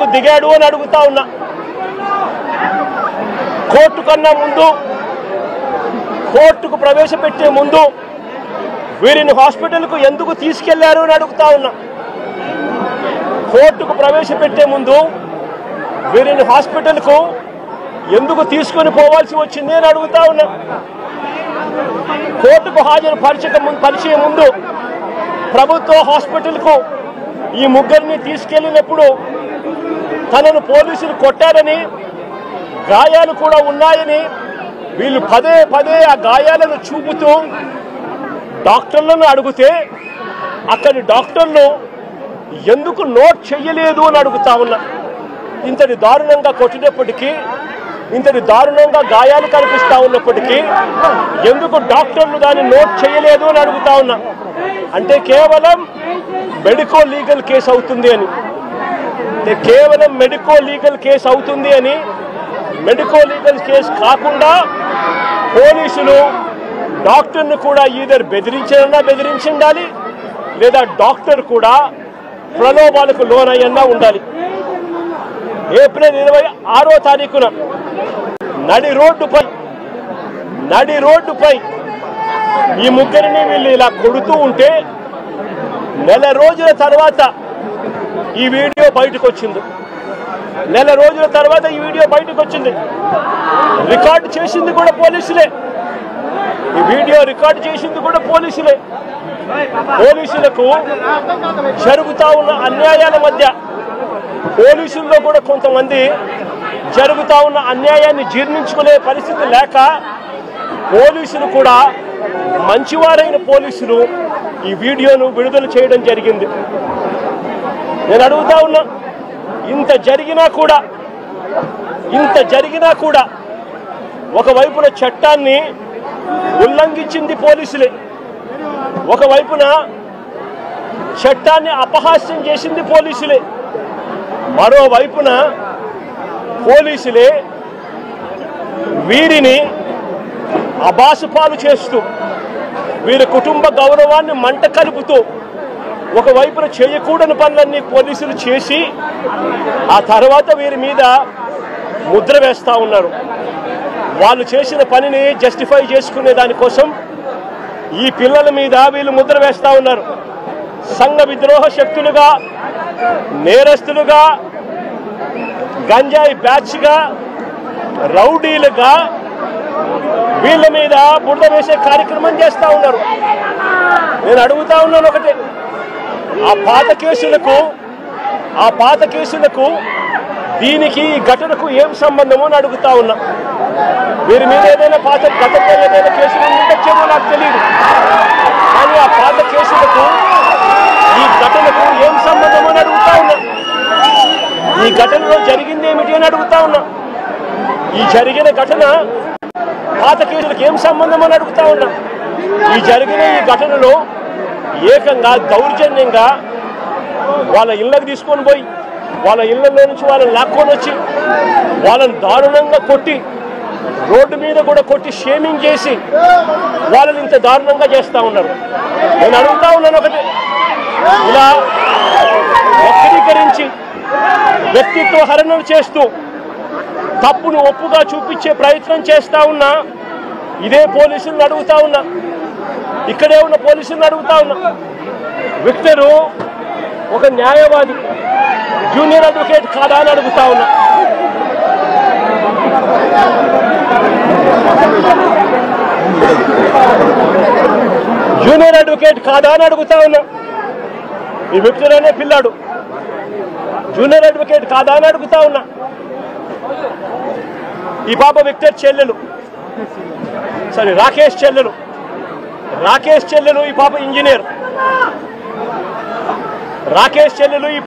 ఎందుకు దిగాడు అని అడుగుతా ఉన్నా. కోర్టు కన్నా ముందు, కోర్టుకు ప్రవేశపెట్టే ముందు వీరిని హాస్పిటల్కు ఎందుకు తీసుకెళ్లారు అని అడుగుతా ఉన్నా. కోర్టుకు ప్రవేశపెట్టే ముందు వీరిని హాస్పిటల్కు ఎందుకు తీసుకొని పోవాల్సి వచ్చింది అని అడుగుతా ఉన్నా. కోర్టుకు హాజరు పరిచే ముందు ప్రభుత్వ హాస్పిటల్కు ఈ ముగ్గురిని తీసుకెళ్లినప్పుడు తనను పోలీసులు కొట్టారని, గాయాలు కూడా ఉన్నాయని వీళ్ళు పదే పదే ఆ గాయాలను చూపుతూ డాక్టర్లను అడిగితే అక్కడి డాక్టర్లు ఎందుకు నోట్ చెయ్యలేదు అని అడుగుతా ఉన్నా. ఇంతటి దారుణంగా కొట్టినప్పటికీ, ఇంతటి దారుణంగా గాయాలు కనిపిస్తా ఉన్నప్పటికీ ఎందుకు డాక్టర్లు దాన్ని నోట్ చేయలేదు అని అడుగుతా ఉన్నా. అంటే కేవలం మెడికో లీగల్ కేసు అవుతుంది అని, కేవలం మెడికో లీగల్ కేసు అవుతుంది అని, మెడికో లీగల్ కేసు కాకుండా పోలీసులు డాక్టర్ను కూడా ఈధర్ బెదిరించాలి, లేదా డాక్టర్ కూడా ప్రలోభాలకు లోనయ్యన్నా ఉండాలి. ఏప్రిల్ 26వ తారీఖున నడి రోడ్డుపై ఈ ముగ్గురిని వీళ్ళు ఇలా కొడుతూ ఉంటే నెల రోజుల తర్వాత ఈ వీడియో బయటకు వచ్చింది. రికార్డు చేసింది కూడా పోలీసులే. ఈ వీడియో రికార్డు చేసింది కూడా పోలీసులే. పోలీసులకు జరుగుతా ఉన్న అన్యాయాల మధ్య పోలీసుల్లో కూడా కొంతమంది జరుగుతా ఉన్న అన్యాయాన్ని జీర్ణించుకునే పరిస్థితి లేక పోలీసులు కూడా, మంచివారైన పోలీసులు ఈ వీడియోను విడుదల చేయడం జరిగింది. నేను అడుగుతా ఉన్నా, ఇంత జరిగినా కూడా ఒకవైపున చట్టాన్ని ఉల్లంఘించింది పోలీసులే, ఒకవైపున చట్టాన్ని అపహాస్యం చేసింది పోలీసులే, మరోవైపున పోలీసులే వీరిని అబాసుపాలు చేస్తూ, వీరి కుటుంబ గౌరవాన్ని మంట కలుపుతూ, ఒకవైపున చేయకూడని పనులన్నీ పోలీసులు చేసి ఆ తర్వాత వీరి మీద ముద్ర వేస్తూ ఉన్నారు. వాళ్ళు చేసిన పనిని జస్టిఫై చేసుకునే దానికోసం ఈ పిల్లల మీద వీళ్ళు ముద్ర వేస్తూ ఉన్నారు. సంఘ విద్రోహ శక్తులుగా, నేరస్తులుగా, గంజాయి బ్యాచ్గా, రౌడీలుగా వీళ్ళ మీద బురద వేసే కార్యక్రమం చేస్తూ ఉన్నారు. నేను అడుగుతా ఉన్నాను ఒకటే, ఆ పాత కేసులకు దీనికి ఈ ఘటనకు ఏం సంబంధమో అని అడుగుతా ఉన్నా. వీరి మీద ఏదైనా గతంలో ఏదైనా కేసులు ఉండొచ్చేమో నాకు తెలియదు, కానీ ఆ పాత కేసులకు ఈ ఘటనకు ఏం సంబంధమో అని అడుగుతా ఉన్నా. ఈ ఘటనలో జరిగింది ఏమిటి అని అడుగుతా ఉన్నా. ఈ జరిగిన ఘటన పాత కేసులకు ఏం సంబంధం అని అడుగుతా ఉన్నా. ఈ ఘటనలో ఏకంగా దౌర్జన్యంగా వాళ్ళ ఇళ్ళకి తీసుకొని పోయి, వాళ్ళ ఇళ్లలో నుంచి వాళ్ళని లాక్కొని వచ్చి, వాళ్ళని దారుణంగా కొట్టి, రోడ్డు మీద కూడా కొట్టి షేమింగ్ చేసి వాళ్ళని ఇంత దారుణంగా చేస్తూ ఉన్నారు. నేను అడుగుతా ఉన్నాను ఒకటి, ఇలా వక్రీకరించి వ్యక్తిత్వ హరణం చేస్తూ తప్పును ఒప్పుగా చూపించే ప్రయత్నం చేస్తూ ఉన్నా ఇదే పోలీసులను అడుగుతా ఉన్నా, ఇక్కడే ఉన్న పోలీసులను అడుగుతా ఉన్నా. విక్టరు ఒక న్యాయవాది, జూనియర్ అడ్వకేట్ కాదా అని అడుగుతా ఉన్నా. జూనియర్ అడ్వకేట్ కాదా అని అడుగుతా ఉన్నా. ఈ విక్టర్ అనే పిల్లాడు జూనియర్ అడ్వకేట్ కాదా అని అడుగుతా ఉన్నా. ఈ పాప విక్టర్ చెల్లెలు, రాకేష్ చెల్లెలు, ఈ పాప ఇంజనీర్. రాకేష్ చెల్లెలు